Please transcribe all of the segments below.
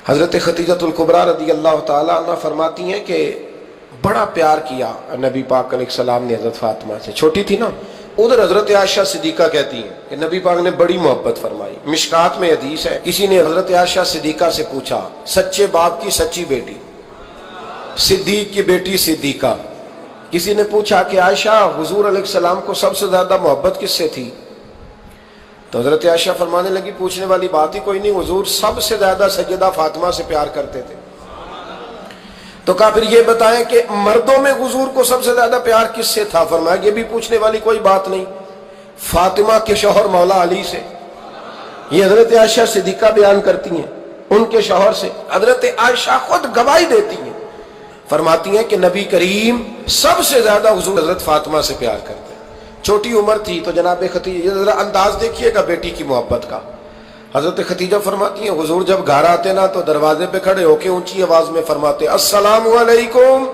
حضرت خدیجۃ الکبریٰ رضی اللہ تعالیٰ عنہ فرماتی ہیں کہ بڑا پیار کیا نبی پاک علیہ السلام نے حضرت فاطمہ سے، چھوٹی تھی نا۔ ادھر حضرت عائشہ صدیقہ کہتی ہیں کہ نبی پاک نے بڑی محبت فرمائی۔ مشکات میں حدیث ہے، کسی نے حضرت عائشہ صدیقہ سے پوچھا، سچے باپ کی سچی بیٹی، صدیق کی بیٹی صدیقہ، کسی نے پوچھا کہ عائشہ حضور علیہ السلام کو سب سے زیادہ محبت کس سے تھی؟ تو حضرت عائشہ فرمانے لگی پوچھنے والی بات ہی کوئی نہیں، حضور سب سے زیادہ سیدہ فاطمہ سے پیار کرتے تھے۔ تو کہا پھر یہ بتائیں کہ مردوں میں حضور کو سب سے زیادہ پیار کس سے تھا؟ فرمایا یہ بھی پوچھنے والی کوئی بات نہیں، فاطمہ کے شوہر مولا علی سے۔ یہ حضرت عائشہ صدیقہ بیان کرتی ہیں ان کے شوہر سے، حضرت عائشہ خود گواہی دیتی ہیں، فرماتی ہیں کہ نبی کریم سب سے زیادہ حضور حضرت فاطمہ سے پیار کرتے ہیں۔ چھوٹی عمر تھی تو جناب خدیجہ، ذرا انداز دیکھیے گا بیٹی کی محبت کا۔ حضرت خدیجہ فرماتی ہیں حضور جب گھر آتے نا تو دروازے پہ کھڑے ہو کے اونچی آواز میں فرماتے السلام علیکم،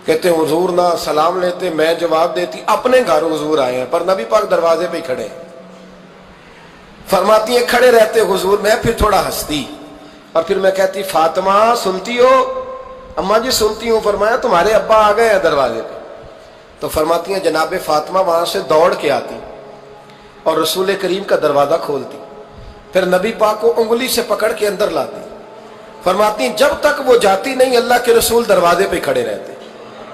کہتے ہیں حضور نہ سلام لیتے، میں جواب دیتی اپنے گھر حضور آئے ہیں، پر نبی پاک دروازے پہ ہی کھڑے ہیں۔ فرماتی ہیں کھڑے رہتے حضور، میں پھر تھوڑا ہنستی اور پھر میں کہتی فاطمہ سنتی ہو؟ اماں جی سنتی ہوں۔ فرمایا تمہارے ابا آ گئے ہیں دروازے پہ۔ تو فرماتی ہیں جناب فاطمہ وہاں سے دوڑ کے آتی اور رسول کریم کا دروازہ کھولتی، پھر نبی پاک کو انگلی سے پکڑ کے اندر لاتی۔ فرماتی ہیں جب تک وہ جاتی نہیں اللہ کے رسول دروازے پہ کھڑے رہتے،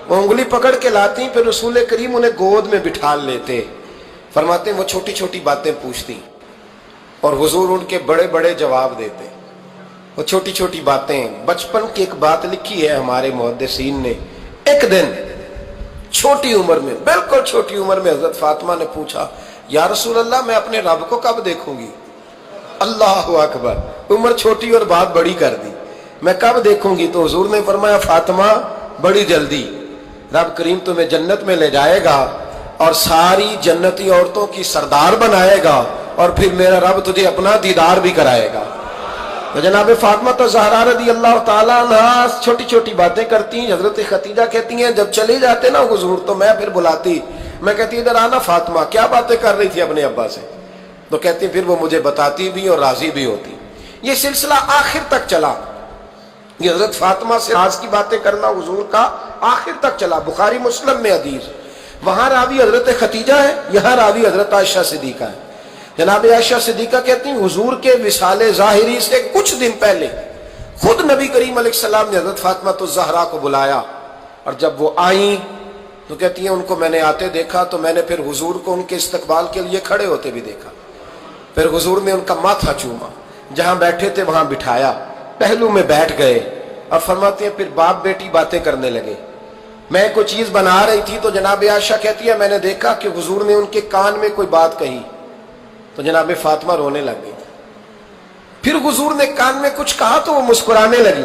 وہ انگلی پکڑ کے لاتی، پھر رسول کریم انہیں گود میں بٹھا لیتے۔ فرماتے ہیں وہ چھوٹی چھوٹی باتیں پوچھتی اور حضور ان کے بڑے بڑے جواب دیتے۔ وہ چھوٹی چھوٹی باتیں، بچپن کی ایک بات لکھی ہے ہمارے محدثین نے، ایک دن چھوٹی عمر میں، بالکل چھوٹی عمر میں حضرت فاطمہ نے پوچھا یا رسول اللہ میں اپنے رب کو کب دیکھوں گی؟ اللہ اکبر، عمر چھوٹی اور بات بڑی کر دی، میں کب دیکھوں گی؟ تو حضور نے فرمایا فاطمہ بڑی جلدی، رب کریم تمہیں جنت میں لے جائے گا اور ساری جنتی عورتوں کی سردار بنائے گا اور پھر میرا رب تجھے اپنا دیدار بھی کرائے گا۔ تو جناب فاطمہ تو زہرا رضی اللہ تعالیٰ عنہ چھوٹی چھوٹی باتیں کرتی ہیں۔ حضرت خدیجہ کہتی ہیں جب چلے جاتے نا حضور تو میں پھر بلاتی، میں کہتی ادھر آنا فاطمہ، کیا باتیں کر رہی تھی اپنے ابا سے؟ تو کہتی پھر وہ مجھے بتاتی بھی اور راضی بھی ہوتی۔ یہ سلسلہ آخر تک چلا، یہ حضرت فاطمہ سے راز کی باتیں کرنا حضور کا آخر تک چلا۔ بخاری مسلم میں حدیث، وہاں راوی حضرت خدیجہ ہے، یہاں راوی حضرت عائشہ صدیقہ ہے۔ جناب عائشہ صدیقہ کہتی ہیں حضور کے وصال ظاہری سے کچھ دن پہلے خود نبی کریم علیہ السلام نے حضرت فاطمہ الزہرا کو بلایا، اور جب وہ آئیں تو کہتی ہیں ان کو میں نے آتے دیکھا تو میں نے پھر حضور کو ان کے استقبال کے لیے کھڑے ہوتے بھی دیکھا، پھر حضور نے ان کا ماتھا چوما، جہاں بیٹھے تھے وہاں بٹھایا، پہلو میں بیٹھ گئے، اور فرماتے ہیں پھر باپ بیٹی باتیں کرنے لگے۔ میں کوئی چیز بنا رہی تھی تو جناب عائشہ کہتی ہے میں نے دیکھا کہ حضور نے ان کے کان میں کوئی بات کہی تو جناب فاطمہ رونے لگ گئی، پھر حضور نے کان میں کچھ کہا تو وہ مسکرانے لگی۔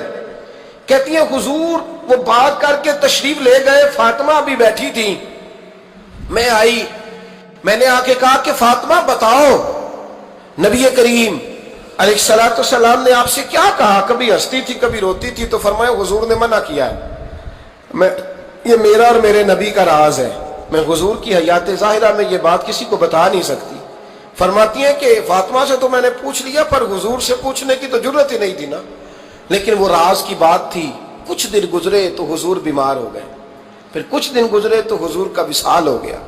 کہتی ہیں حضور وہ بات کر کے تشریف لے گئے، فاطمہ بھی بیٹھی تھی، میں آئی، میں نے آ کے کہا کہ فاطمہ بتاؤ نبی کریم علیہ الصلوۃ والسلام نے آپ سے کیا کہا؟ کبھی ہنستی تھی کبھی روتی تھی، تو فرمایا حضور نے منع کیا ہے، یہ میرا اور میرے نبی کا راز ہے، میں حضور کی حیات ظاہرہ میں یہ بات کسی کو بتا نہیں سکتی۔ فرماتی ہیں کہ فاطمہ سے تو میں نے پوچھ لیا پر حضور سے پوچھنے کی تو ضرورت ہی نہیں تھی نا، لیکن وہ راز کی بات تھی۔ کچھ دن گزرے تو حضور بیمار ہو گئے، پھر کچھ دن گزرے تو حضور کا وصال ہو گیا۔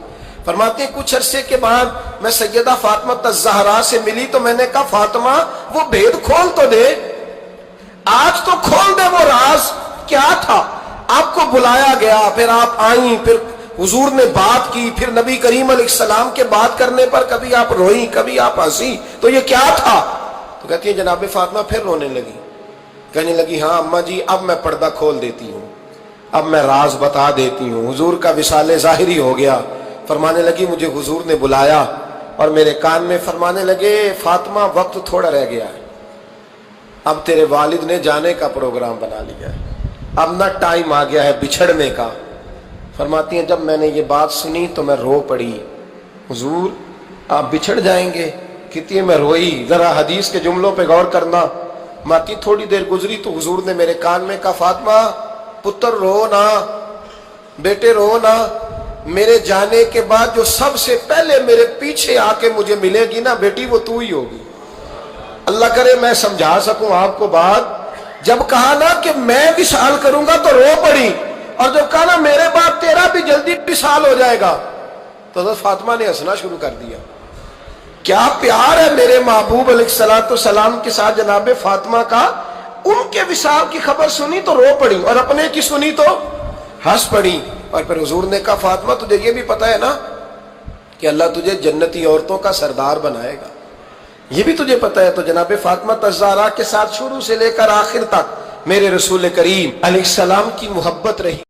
فرماتے ہیں کچھ عرصے کے بعد میں سیدہ فاطمہ الزہرا سے ملی تو میں نے کہا فاطمہ وہ بھید کھول تو دے، آج تو کھول دے وہ راز کیا تھا۔ آپ کو بلایا گیا، پھر آپ آئیں، پھر حضور نے بات کی، پھر نبی کریم علیہ السلام کے بات کرنے پر کبھی آپ روئیں کبھی آپ ہنسی، تو یہ کیا تھا؟ تو کہتی ہیں جناب فاطمہ پھر رونے لگی، کہنے لگی ہاں اماں جی اب میں پردہ کھول دیتی ہوں، اب میں راز بتا دیتی ہوں، حضور کا وصال ظاہری ہو گیا۔ فرمانے لگی مجھے حضور نے بلایا اور میرے کان میں فرمانے لگے فاطمہ وقت تھوڑا رہ گیا ہے، اب تیرے والد نے جانے کا پروگرام بنا لیا ہے، اب نہ ٹائم آ گیا ہے بچھڑنے کا۔ فرماتی ہیں جب میں نے یہ بات سنی تو میں رو پڑی، حضور آپ بچھڑ جائیں گے؟ کہتی ہے میں روئی۔ ذرا حدیث کے جملوں پہ غور کرنا، ماتی تھوڑی دیر گزری تو حضور نے میرے کان میں کہا فاطمہ پتر رو نا، بیٹے رو نا، میرے جانے کے بعد جو سب سے پہلے میرے پیچھے آ کے مجھے ملے گی نا بیٹی وہ تو ہی ہوگی۔ اللہ کرے میں سمجھا سکوں آپ کو بات، جب کہا نا کہ میں وصال کروں گا تو رو پڑی، اور جب کہا نا میرے بعد تیرا بھی جلدی وصال ہو جائے گا تو حضرت فاطمہ نے ہنسنا شروع کر دیا۔ کیا پیار ہے میرے محبوب علیہ الصلوۃ والسلام کے ساتھ جناب فاطمہ کا، ان کے وصال کی خبر سنی تو رو پڑی، اور اپنے کی سنی تو ہنس پڑی۔ اور پھر حضور نے کہا فاطمہ تجھے یہ بھی پتا ہے نا کہ اللہ تجھے جنتی عورتوں کا سردار بنائے گا، یہ بھی تجھے پتا ہے؟ تو جناب فاطمہ الزہرا کے ساتھ شروع سے لے کر آخر تک میرے رسول کریم علیہ السلام کی محبت رہی۔